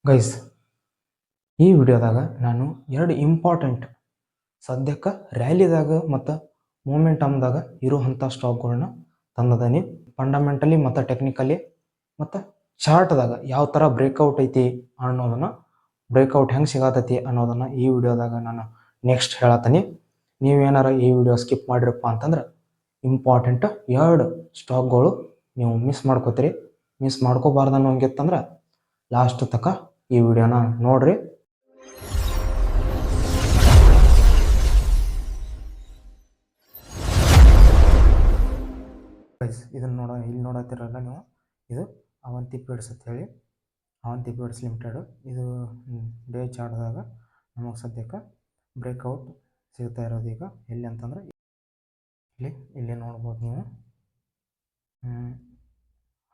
Guys, ಈ ವಿಡಿಯೋದಾಗ ನಾನು ಎರಡು ಇಂಪಾರ್ಟೆಂಟ್ ಸದ್ಯಕ್ಕೆ ರ್ಯಾಲಿದಾಗ ಮತ್ತು ಮೂಮೆಂಟಮ್ದಾಗ ಇರುವಂಥ ಸ್ಟಾಕ್ಗಳನ್ನ ತಂದದೀನಿ. ಫಂಡಮೆಂಟಲಿ ಮತ್ತು ಟೆಕ್ನಿಕಲಿ ಮತ್ತು ಚಾರ್ಟ್ದಾಗ ಯಾವ ಥರ ಬ್ರೇಕ್ಔಟ್ ಐತಿ ಅನ್ನೋದನ್ನು, ಬ್ರೇಕ್ಔಟ್ ಹೆಂಗೆ ಸಿಗತೈತಿ ಅನ್ನೋದನ್ನು ಈ ವಿಡಿಯೋದಾಗ ನಾನು ನೆಕ್ಸ್ಟ್ ಹೇಳತ್ತೀನಿ. ನೀವೇನಾರ ಈ ವಿಡಿಯೋ ಸ್ಕಿಪ್ ಮಾಡಿರಪ್ಪ ಅಂತಂದ್ರೆ ಇಂಪಾರ್ಟೆಂಟ್ ಎರಡು ಸ್ಟಾಕ್ಗಳು ನೀವು ಮಿಸ್ ಮಾಡ್ಕೋತೀರಿ. ಮಿಸ್ ಮಾಡ್ಕೋಬಾರ್ದು ಅನ್ನೋಂಗಿತ್ತಂದ್ರೆ ಲಾಸ್ಟ್ ತನಕ ಈ ವಿಡಿಯೋನ ನೋಡ್ರಿ. ಇದನ್ನು ಇಲ್ಲಿ ನೋಡತ್ತಿರಲ್ಲ ನೀವು, ಇದು ಅವಂತಿ ಫೀಡ್ಸ್ ಅಂತ ಹೇಳಿ, ಅವಂತಿ ಫೀಡ್ಸ್ ಲಿಮಿಟೆಡ್. ಇದು ಡೇ ಚಾರ್ಟ್ದಾಗ ನಮಗೆ ಸದ್ಯಕ್ಕೆ ಬ್ರೇಕ್ಔಟ್ ಸಿಗ್ತಾ ಇರೋದು ಈಗ ಎಲ್ಲಿ ಅಂತಂದ್ರೆ ಇಲ್ಲಿ ನೋಡ್ಬೋದು ನೀವು.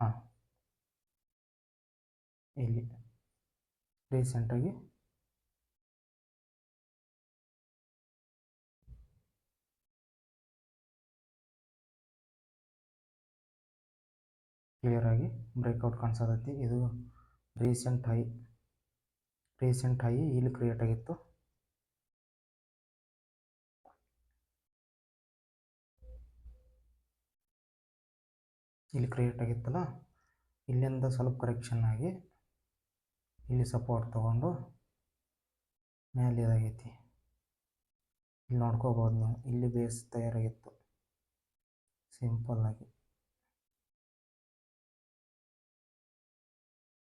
ಹಾಂ, ಇಲ್ಲಿ ರೀಸೆಂಟಾಗಿ ಕ್ಲಿಯರ್ ಆಗಿ ಬ್ರೇಕ್ಔಟ್ ಕಾಣಿಸತೈತಿ. ಇದು ರೀಸೆಂಟ್ ಹೈ ಇಲ್ಲಿ ಕ್ರಿಯೇಟ್ ಆಗಿತ್ತು. ಇಲ್ಲಿ ಕ್ರಿಯೇಟ್ ಆಗಿತ್ತಲ್ಲ, ಇಲ್ಲಿಂದ ಸ್ವಲ್ಪ ಕರೆಕ್ಷನ್ ಆಗಿ ಇಲ್ಲಿ ಸಪೋರ್ಟ್ ತಗೊಂಡು ಮೇಲೆ ಇದಾಗೈತಿ. ಇಲ್ಲಿ ನೋಡ್ಕೋಬೋದು ನೀವು, ಇಲ್ಲಿ ಬೇಸ್ ತಯಾರಾಗಿತ್ತು ಸಿಂಪಲ್ ಆಗಿ.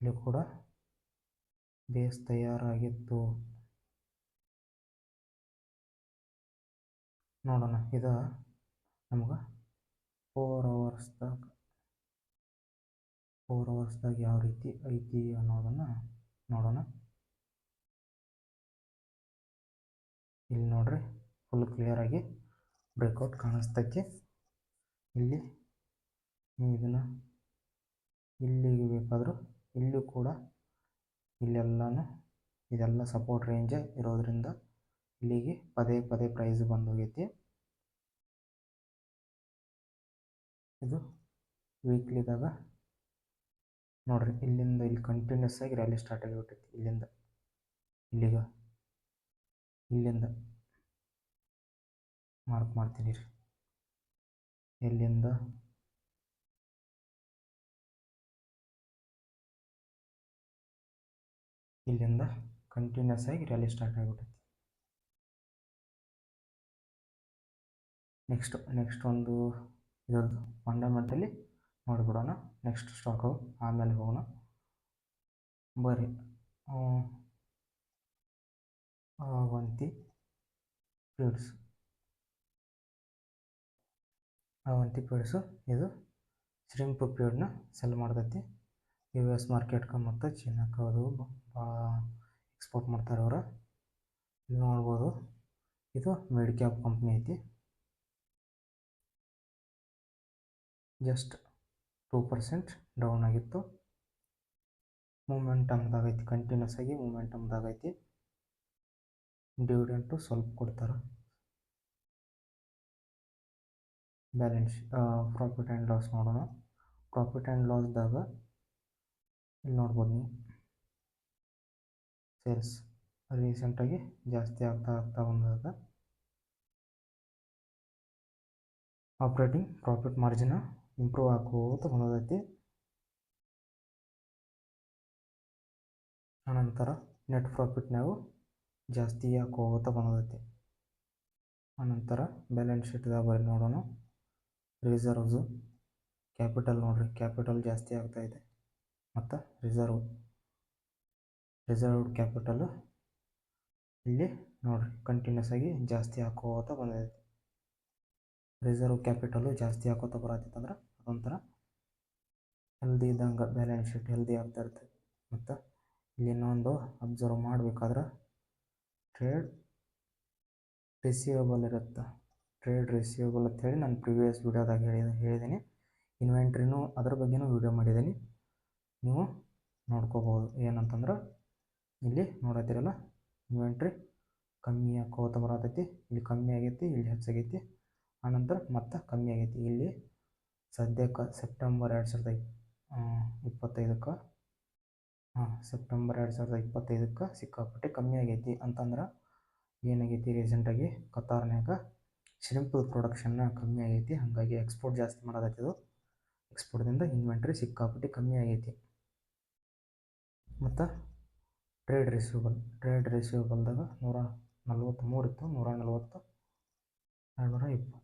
ಇಲ್ಲಿ ಕೂಡ ಬೇಸ್ ತಯಾರಾಗಿತ್ತು. ನೋಡೋಣ, ಇದು ನಮ್ಗೆ 4 ಅವರ್ಸ್ದಾಗ ಯಾವ ರೀತಿ ಐತಿ ಅನ್ನೋದನ್ನು ನೋಡೋಣ. ಇಲ್ಲಿ ನೋಡ್ರಿ, ಫುಲ್ ಕ್ಲಿಯರ್ ಆಗಿ ಬ್ರೇಕ್ಔಟ್ ಕಾಣಿಸ್ತೈತಿ. ಇಲ್ಲಿ ಇದನ್ನು ಇಲ್ಲಿಗೆ ಬೇಕಾದರೂ ಇಲ್ಲೂ ಕೂಡ ಇದೆಲ್ಲ ಸಪೋರ್ಟ್ ರೇಂಜೇ ಇರೋದ್ರಿಂದ ಇಲ್ಲಿಗೆ ಪದೇ ಪ್ರೈಸ್ ಬಂದೋಗೈತಿ. ಇದು ವೀಕ್ಲಿದಾಗ ನೋಡ್ರಿ, ಇಲ್ಲಿಂದ ಇಲ್ಲಿ ಕಂಟಿನ್ಯೂಸ್ ಆಗಿ ರ್ಯಾಲಿ ಸ್ಟಾರ್ಟ್ ಆಗಿಬಿಟ್ಟೈತಿ. ಇಲ್ಲಿಂದ ಮಾರ್ಕ್ ಮಾಡ್ತೀನಿ ರೀ. ಇಲ್ಲಿಂದ ಕಂಟಿನ್ಯೂಸ್ ಆಗಿ ರ್ಯಾಲಿ ಸ್ಟಾರ್ಟ್ ಆಗಿಬಿಟ್ಟೈತಿ. ನೆಕ್ಸ್ಟ್ ಒಂದು ಇದೊಂದು ಫಂಡಮೆಂಟಲಿ ನೋಡಿಬಿಡೋಣ. ನೆಕ್ಸ್ಟ್ ಸ್ಟಾಕು ಆಮೇಲೆ ಹೋಗೋಣ ಬರ್ರಿ. ಅವಂತಿ ಫೀಡ್ಸು ಇದು ಶ್ರಿಂಪ್ ಫೀಡ್ನ ಸೆಲ್ ಮಾಡ್ತೈತಿ. US ಮಾರ್ಕೆಟ್ಗೆ ಮತ್ತು ಚೀನಾಕ್ಕೆ ಅದು ಭಾಳ ಎಕ್ಸ್ಪೋರ್ಟ್ ಮಾಡ್ತಾರೆ ಅವರು. ಇಲ್ಲಿ ನೋಡ್ಬೋದು, ಇದು ಮಿಡ್ ಕ್ಯಾಪ್ ಕಂಪ್ನಿ ಐತಿ. ಜಸ್ಟ್ 2% ಡೌನ್ ಆಗಿತ್ತು. ಮೂಮೆಂಟಮ್ದಾಗ ಐತಿ, ಕಂಟಿನ್ಯೂಸ್ ಆಗಿ ಮೂಮೆಂಟಮ್ದಾಗ ಐತಿ. ಡಿವಿಡೆಂಟು ಸ್ವಲ್ಪ ಕೊಡ್ತಾರೆ. ಬ್ಯಾಲೆನ್ಸ್ ಪ್ರಾಫಿಟ್ ಆ್ಯಂಡ್ ಲಾಸ್ ನೋಡೋಣ. ಪ್ರಾಫಿಟ್ ಆ್ಯಂಡ್ ಲಾಸ್ದಾಗ ಇಲ್ಲಿ ನೋಡ್ಬೋದು ನೀವು, ಸೇಲ್ಸ್ ರೀಸೆಂಟಾಗಿ ಜಾಸ್ತಿ ಆಗ್ತಾ ಬಂದದ. ಆಪ್ರೇಟಿಂಗ್ ಪ್ರಾಫಿಟ್ ಮಾರ್ಜಿನ್ ಇಂಪ್ರೂವ್ ಆಗೋತ ಬಂದೈತಿ. ಆನಂತರ ನೆಟ್ ಪ್ರಾಫಿಟ್ನಾಗೂ ಜಾಸ್ತಿ ಆಗೋತ ಬಂದೈತಿ. ಆನಂತರ ಬ್ಯಾಲೆನ್ಸ್ ಶೀಟ್ದಾಗ ಬರೀ ನೋಡೋಣ. ರಿಸರ್ವ್ಸು, ಕ್ಯಾಪಿಟಲ್ ನೋಡ್ರಿ, ಕ್ಯಾಪಿಟಲ್ ಜಾಸ್ತಿ ಆಗ್ತಾಯಿದೆ. ಮತ್ತು ರಿಸರ್ವ್ಡ್ ಕ್ಯಾಪಿಟಲ್ ಇಲ್ಲಿ ನೋಡ್ರಿ ಕಂಟಿನ್ಯೂಸ್ ಆಗಿ ಜಾಸ್ತಿ ಹಾಕೋತ ಬಂದೈತಿ. ರಿಸರ್ವ್ ಕ್ಯಾಪಿಟಲು ಜಾಸ್ತಿ ಹಾಕೋತ ಬರತ್ತಂದ್ರೆ ಅದೊಂಥರ ಹೆಲ್ದಿ ಇದ್ದಂಗೆ, ಬ್ಯಾಲೆನ್ಸ್ ಶೀಟ್ ಹೆಲ್ದಿ ಆಗ್ತಾ ಇರ್ತದೆ. ಮತ್ತು ಇಲ್ಲಿ ಇನ್ನೊಂದು ಅಬ್ಸರ್ವ್ ಮಾಡಬೇಕಾದ್ರೆ ಟ್ರೇಡ್ ರಿಸೀವಬಲ್ ಇರುತ್ತೆ. ಟ್ರೇಡ್ ರಿಸೀವಬಲ್ ಅಂತ ಹೇಳಿ ನಾನು ಪ್ರಿವಿಯಸ್ ವಿಡಿಯೋದಾಗ ಹೇಳಿದ್ದೀನಿ. ಇನ್ವೆಂಟ್ರಿನೂ ಅದ್ರ ಬಗ್ಗೆನೂ ವಿಡಿಯೋ ಮಾಡಿದ್ದೀನಿ, ನೀವು ನೋಡ್ಕೋಬೋದು. ಏನಂತಂದ್ರೆ ಇಲ್ಲಿ ನೋಡತ್ತೀರಲ್ಲ, ಇನ್ವೆಂಟ್ರಿ ಕಮ್ಮಿ ಆಕೋತ ಬರತೈತಿ. ಇಲ್ಲಿ ಕಮ್ಮಿ ಆಗೈತಿ, ಇಲ್ಲಿ ಹೆಚ್ಚಾಗೈತಿ, ಆನಂತರ ಮತ್ತೆ ಕಮ್ಮಿ ಆಗೈತಿ. ಇಲ್ಲಿ ಸದ್ಯಕ್ಕೆ ಸೆಪ್ಟೆಂಬರ್ 2025 ಸೆಪ್ಟೆಂಬರ್ 2025 ಸಿಕ್ಕಾಪಟ್ಟೆ ಕಮ್ಮಿ ಆಗೈತಿ. ಅಂತಂದ್ರೆ ಏನಾಗೈತಿ, ರೀಸೆಂಟಾಗಿ ಕತಾರ್ನಾಗ ಶ್ರಿಂಪ್ ಪ್ರೊಡಕ್ಷನ್ನ ಕಮ್ಮಿ ಆಗೈತಿ. ಹಾಗಾಗಿ ಎಕ್ಸ್ಪೋರ್ಟ್ ಜಾಸ್ತಿ ಮಾಡೋದೈತಿದು. ಎಕ್ಸ್ಪೋರ್ಟ್ದಿಂದ ಇನ್ವೆಂಟ್ರಿ ಸಿಕ್ಕಾಪಟ್ಟೆ ಕಮ್ಮಿ ಆಗೈತಿ. ಮತ್ತು ಟ್ರೇಡ್ ರಿಸೀವಬಲ್ದಾಗ 143 ಇತ್ತು, 140, 220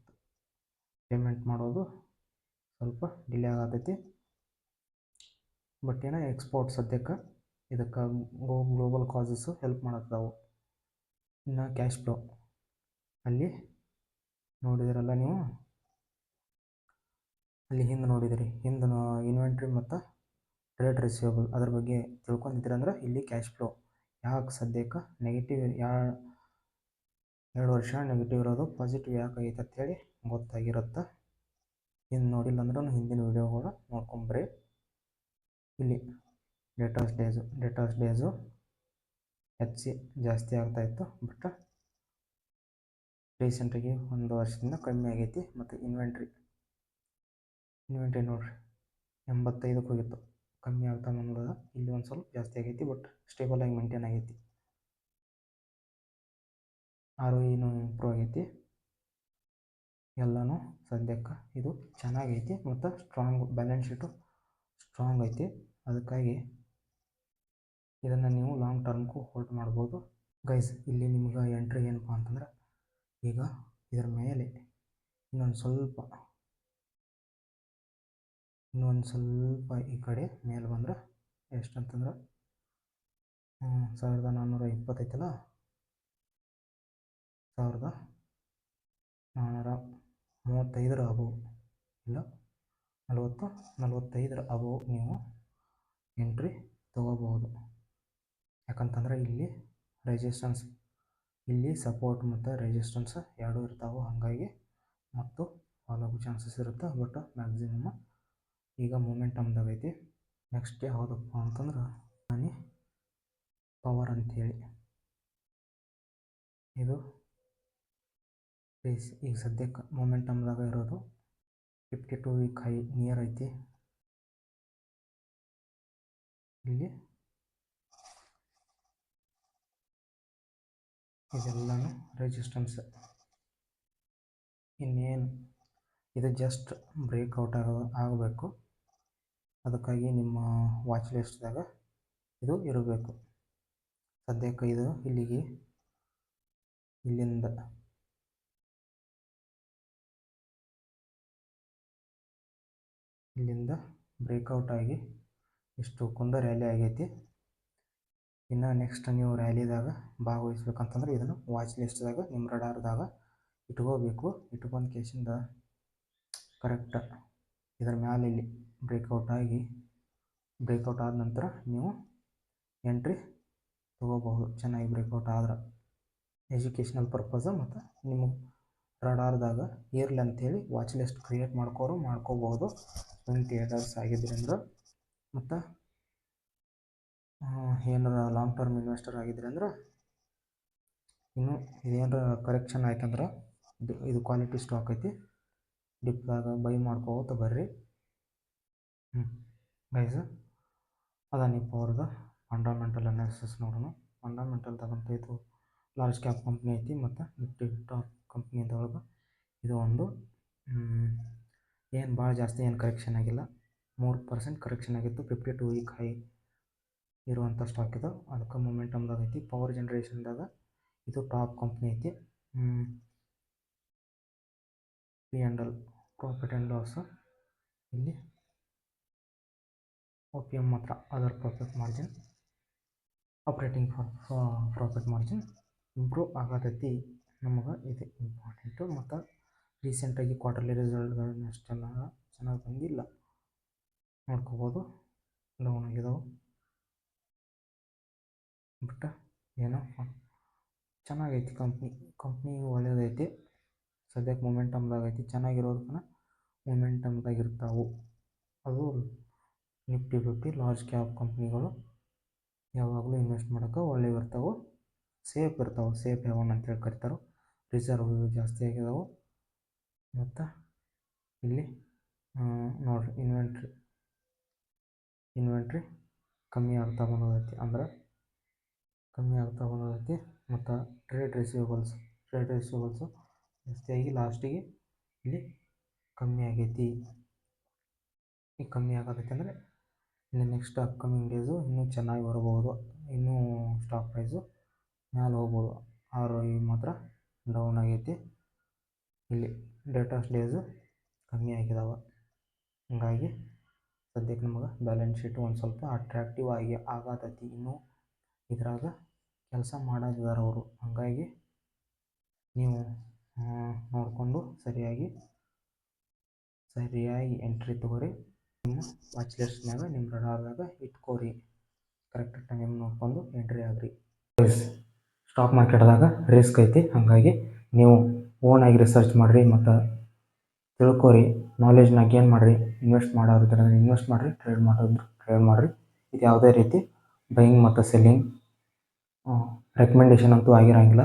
ಪೇಮೆಂಟ್ ಮಾಡೋದು ಸ್ವಲ್ಪ ಡಿಲೇ ಆಗತೈತಿ. ಬಟ್ ಎಕ್ಸ್ಪೋರ್ಟ್ ಸದ್ಯಕ್ಕೆ ಇದಕ್ಕೆ ಗ್ಲೋಬಲ್ ಕಾಸಸ್ಸು ಹೆಲ್ಪ್ ಮಾಡತ್ತವು. ಇನ್ನು ಕ್ಯಾಶ್ ಫ್ಲೋ ಅಲ್ಲಿ ನೋಡಿದಿರಲ್ಲ ನೀವು, ಅಲ್ಲಿ ಹಿಂದೆ ನೋಡಿದಿರಿ, ಹಿಂದೆ ಇನ್ವೆಂಟ್ರಿ ಮತ್ತು ಟ್ರೇಡ್ ರಿಸೀವಬಲ್ ಅದ್ರ ಬಗ್ಗೆ ತಿಳ್ಕೊಂಡಿದ್ದೀರಂದ್ರೆ ಇಲ್ಲಿ ಕ್ಯಾಶ್ ಫ್ಲೋ ಯಾಕೆ ಸದ್ಯಕ್ಕೆ ನೆಗೆಟಿವ್, 2 ವರ್ಷ ನೆಗೆಟಿವ್ ಇರೋದು ಪಾಸಿಟಿವ್ ಯಾಕೆ ಆಗೈತೆ ಅಂತೇಳಿ ಗೊತ್ತಾಗಿರುತ್ತೆ. ಹಿಂದೆ ನೋಡಿಲ್ಲ ಅಂದ್ರೆ ಹಿಂದಿನ ವೀಡಿಯೋಗಳು ನೋಡ್ಕೊಂಬ್ರಿ. ಇಲ್ಲಿ ಡೇಟಾಸ್ ಡೇಸು ಜಾಸ್ತಿ ಆಗ್ತಾಯಿತ್ತು. ಬಟ್ ರೀಸೆಂಟಾಗಿ 1 ವರ್ಷದಿಂದ ಕಮ್ಮಿ ಆಗೈತಿ. ಮತ್ತು ಇನ್ವೆಂಟ್ರಿ ನೋಡ್ರಿ 85ಕ್ಕೆ ಹೋಗಿತ್ತು, ಕಮ್ಮಿ ಆಗ್ತಾ ಬಂದದ. ಇಲ್ಲಿ ಒಂದು ಸ್ವಲ್ಪ ಜಾಸ್ತಿ ಆಗೈತಿ, ಬಟ್ ಸ್ಟೇಬಲ್ ಆಗಿ ಮೇಂಟೈನ್ ಆಗೈತಿ. ROE ಇಂಪ್ರೂವ್ ಆಗೈತಿ. ಎಲ್ಲನೂ ಸದ್ಯಕ್ಕೆ ಇದು ಚೆನ್ನಾಗೈತಿ. ಮತ್ತು ಬ್ಯಾಲೆನ್ಸ್ ಶೀಟು ಸ್ಟ್ರಾಂಗ್ ಐತಿ. ಅದಕ್ಕಾಗಿ ಇದನ್ನು ನೀವು ಲಾಂಗ್ ಟರ್ಮ್ಗೂ ಹೋಲ್ಡ್ ಮಾಡ್ಬೋದು ಗೈಸ್. ಇಲ್ಲಿ ನಿಮ್ಗೆ ಎಂಟ್ರಿ ಏನಪ್ಪ ಅಂತಂದ್ರೆ, ಈಗ ಇದರ ಮೇಲೆ ಇನ್ನೊಂದು ಸ್ವಲ್ಪ ಈ ಕಡೆ ಮೇಲೆ ಬಂದ್ರೆ ಎಷ್ಟಂತಂದ್ರೆ 1420 ಐತಲ್ಲ, 1435 ಅಬೋವ್, ಇಲ್ಲ 45 ಅಬೋವ್ ನೀವು ಎಂಟ್ರಿ ತೊಗೋಬಹುದು. ಯಾಕಂತಂದ್ರೆ ಇಲ್ಲಿ ರೆಸಿಸ್ಟೆನ್ಸ್, ಇಲ್ಲಿ ಸಪೋರ್ಟ್ ಮತ್ತು ರೆಸಿಸ್ಟೆನ್ಸ್ ಎರಡೂ ಇರ್ತಾವೆ. ಹಾಗಾಗಿ ಮತ್ತು ಫಾಲ್ ಆಗೋ ಚಾನ್ಸಸ್ ಇರುತ್ತೆ. ಬಟ್ ಮ್ಯಾಕ್ಸಿಮಮ್ ಈಗ ಮೂಮೆಂಟಮ್ದಾಗೈತಿ. ನೆಕ್ಸ್ಟ್ ಯಾವುದಪ್ಪ ಅಂತಂದ್ರೆ ಪವರ್ ಅಂಥೇಳಿ, ಇದು ಈಗ ಸದ್ಯಕ್ಕೆ ಮೂಮೆಂಟಮ್ದಾಗ ಇರೋದು 52 ವೀಕ್ ಹೈ ನಿಯರ್ ಐತಿ. ಇಲ್ಲಿ ಇದೆಲ್ಲನೂ ರೆಸಿಸ್ಟೆನ್ಸ್. ಇನ್ನೇನು ಇದು ಜಸ್ಟ್ ಬ್ರೇಕ್ಔಟ್ ಆಗಬೇಕು. ಅದಕ್ಕಾಗಿ ನಿಮ್ಮ ವಾಚ್ ಲಿಸ್ಟ್ದಾಗ ಇದು ಇರಬೇಕು. ಸದ್ಯಕ್ಕೆ ಇದು ಇಲ್ಲಿಂದ ಬ್ರೇಕ್ಔಟ್ ಆಗಿ ಇಷ್ಟು ಕುಂದ ರ್ಯಾಲಿ ಆಗೈತಿ. ಇನ್ನು ನೆಕ್ಸ್ಟ್ ನೀವು ರ್ಯಾಲಿದಾಗ ಭಾಗವಹಿಸ್ಬೇಕಂತಂದ್ರೆ ಇದನ್ನು ವಾಚ್ ಲಿಸ್ಟ್ದಾಗ ನಿಮ್ಮ ರಡಾರ್ದಾಗ ಇಟ್ಕೋಬೇಕು. ಇಟ್ಕೊಂಡು ಕೇಸಿಂದ ಕರೆಕ್ಟ್ ಇದರ ಮ್ಯಾಲೆ ಇಲ್ಲಿ ಬ್ರೇಕ್ಔಟ್ ಆದ ನಂತರ ನೀವು ಎಂಟ್ರಿ ತೊಗೋಬಹುದು. ಚೆನ್ನಾಗಿ ಬ್ರೇಕ್ಔಟ್ ಆದ್ರೆ ಎಜುಕೇಷ್ನಲ್ ಪರ್ಪಸ್ ಮತ್ತು ನಿಮ್ಮ ರಡಾರ್ದಾಗ ಇರಲಿ ಅಂಥೇಳಿ ವಾಚ್ ಲಿಸ್ಟ್ ಕ್ರಿಯೇಟ್ ಮಾಡ್ಕೋಬಹುದು ಸ್ವಿಂಗ್ ಟ್ರೇಡರ್ಸ್ ಆಗಿದ್ರಿಂದ. ಮತ್ತು ಏನಾರ ಲಾಂಗ್ ಟರ್ಮ್ ಇನ್ವೆಸ್ಟರ್ ಆಗಿದ್ರಿ ಅಂದ್ರೆ ಇನ್ನು ಇದೇನಾರ ಕರೆಕ್ಷನ್ ಆಯ್ತಂದ್ರೆ ಇದು ಕ್ವಾಲಿಟಿ ಸ್ಟಾಕ್ ಐತಿ, ಡಿಪ್ದಾಗ ಬೈ ಮಾಡ್ಕೋತ ಬರ್ರಿ. ಗೈಸ್, ಅದಾನಿ ಪವರ್ದ ಫಂಡಮೆಂಟಲ್ ಅನಾಲಿಸಿಸ್ ನೋಡೋಣ. ಫಂಡಮೆಂಟಲ್ದಾಗಂತ ಇದು ಲಾರ್ಜ್ ಕ್ಯಾಪ್ ಕಂಪ್ನಿ ಐತಿ ಮತ್ತು ನಿಫ್ಟಿ ಟಾಪ್ ಕಂಪ್ನಿದೊಳಗೆ ಇದು ಒಂದು ಏನು ಭಾಳ ಜಾಸ್ತಿ ಏನು ಕರೆಕ್ಷನ್ ಆಗಿಲ್ಲ. 3% ಕರೆಕ್ಷನ್ ಆಗಿತ್ತು. 52 ವೀಕ್ ಹೈ ಇರುವಂಥ ಸ್ಟಾಕ್ ಇದು. ಅದಕ್ಕೆ ಮೂಮೆಂಟಮ್ದಾಗ ಐತಿ. ಪವರ್ ಜನ್ರೇಷನ್ದಾಗ ಇದು ಟಾಪ್ ಕಂಪ್ನಿ ಐತಿ. P&L ಪ್ರಾಫಿಟ್ ಆ್ಯಂಡ್ ಲಾಸ್, ಇಲ್ಲಿ OPM ಮಾತ್ರ other profit margin, operating profit margin improve ಆಗತೈತಿ. ನಮಗೆ ಇದು ಇಂಪಾರ್ಟೆಂಟು. ಮತ್ತು ರೀಸೆಂಟಾಗಿ ಕ್ವಾರ್ಟರ್ಲಿ ರಿಸಲ್ಟ್ಗಳನ್ನ ಅಷ್ಟೆಲ್ಲ ಚೆನ್ನಾಗಿ ಬಂದಿಲ್ಲ, ನೋಡ್ಕೋಬೋದು, ಡೌನ್ ಆಗಿದಾವೆ. ಬಟ್ ಏನೋ ಚೆನ್ನಾಗೈತಿ ಕಂಪ್ನಿ ಒಳ್ಳೇದೈತಿ. ಸದ್ಯಕ್ಕೆ ಮೂಮೆಂಟಮ್ದಾಗ ಐತಿ. ಚೆನ್ನಾಗಿರೋದಕ್ಕನ ಮೂಮೆಂಟಮ್ದಾಗ ಇರ್ತಾವೆ. ಅದು ನಿಫ್ಟಿ 50 ಲಾರ್ಜ್ ಕ್ಯಾಪ್ ಕಂಪ್ನಿಗಳು ಯಾವಾಗಲೂ ಇನ್ವೆಸ್ಟ್ ಮಾಡೋಕೆ ಒಳ್ಳೆಯ ಇರ್ತಾವೆ, ಸೇಫ್ ಇರ್ತಾವೆ. ಸೇಫ್ ಹೇವನ್ ಅಂತೇಳಿ ಕರಿತಾರೆ. ರಿಸರ್ವ್ ಜಾಸ್ತಿ ಆಗಿದಾವೆ. ಮತ್ತು ಇಲ್ಲಿ ನೋಡಿರಿ ಇನ್ವೆಂಟ್ರಿ ಕಮ್ಮಿ ಆಗ್ತಾ ಬಂದೈತಿ. ಅಂದ್ರೆ ಕಮ್ಮಿ ಆಗ್ತಾ ಬಂದೈತಿ. ಮತ್ತು ಟ್ರೇಡ್ ರಿಸೀವಬಲ್ಸು ಜಾಸ್ತಿಯಾಗಿ ಲಾಸ್ಟಿಗೆ ಇಲ್ಲಿ ಕಮ್ಮಿ ಆಗೈತಿ. ಈ ಕಮ್ಮಿ ಆಗತೈತಿ ಅಂದರೆ ಇನ್ನು ನೆಕ್ಸ್ಟ್ ಅಪ್ಕಮಿಂಗ್ ಡೇಸು ಇನ್ನೂ ಚೆನ್ನಾಗಿ ಬರ್ಬೋದು, ಇನ್ನೂ ಸ್ಟಾಕ್ ಪ್ರೈಸು ಮ್ಯಾಲೆ ಹೋಗ್ಬೋದು. ಆರು ಈ ಮಾತ್ರ ಡೌನ್ ಆಗೈತಿ. ಇಲ್ಲಿ ಡೇಟಾಸ್ ಡೇಸು ಕಮ್ಮಿ ಆಗಿದಾವೆ. ಹಂಗಾಗಿ ಸದ್ಯಕ್ಕೆ ನಮಗೆ ಬ್ಯಾಲೆನ್ಸ್ ಶೀಟು ಒಂದು ಸ್ವಲ್ಪ ಅಟ್ರಾಕ್ಟಿವ್ ಆಗಿ ಆಗತೈತಿ. ಇನ್ನೂ ಇದ್ರಾಗ ಕೆಲಸ ಮಾಡೋದಿದಾರ ಅವರು. ಹಂಗಾಗಿ ನೀವು ನೋಡಿಕೊಂಡು ಸರಿಯಾಗಿ ಎಂಟ್ರಿ ತೊಗೊರಿ. ನಿಮ್ಮ ವಾಚ್ ಲಿಸ್ಟ್ನಾಗ ನಿಮ್ಮ ರಡಾರ್ದಾಗ ಇಟ್ಕೋರಿ. ಕರೆಕ್ಟ್ ಟೈಮ್ ನೋಡ್ಕೊಂಡು ಎಂಟ್ರಿ ಆಗ್ರಿ. ಸ್ಟಾಕ್ ಮಾರ್ಕೆಟ್ದಾಗ ರಿಸ್ಕ್ ಐತಿ. ಹಾಗಾಗಿ ನೀವು ಓನಾಗಿ ರಿಸರ್ಚ್ ಮಾಡಿರಿ ಮತ್ತು ತಿಳ್ಕೊರಿ. ನಾಲೆಜ್ನ ಗೇನ್ ಮಾಡಿರಿ. ಇನ್ವೆಸ್ಟ್ ಮಾಡೋರಿದ್ರೆ ಇನ್ವೆಸ್ಟ್ ಮಾಡಿರಿ, ಟ್ರೇಡ್ ಮಾಡಿರಿ. ಇದು ಯಾವುದೇ ರೀತಿ ಬೈಯಿಂಗ್ ಮತ್ತು ಸೆಲ್ಲಿಂಗ್ ರೆಕಮೆಂಡೇಷನ್ ಅಂತೂ ಆಗಿರೋಂಗಿಲ್ಲ.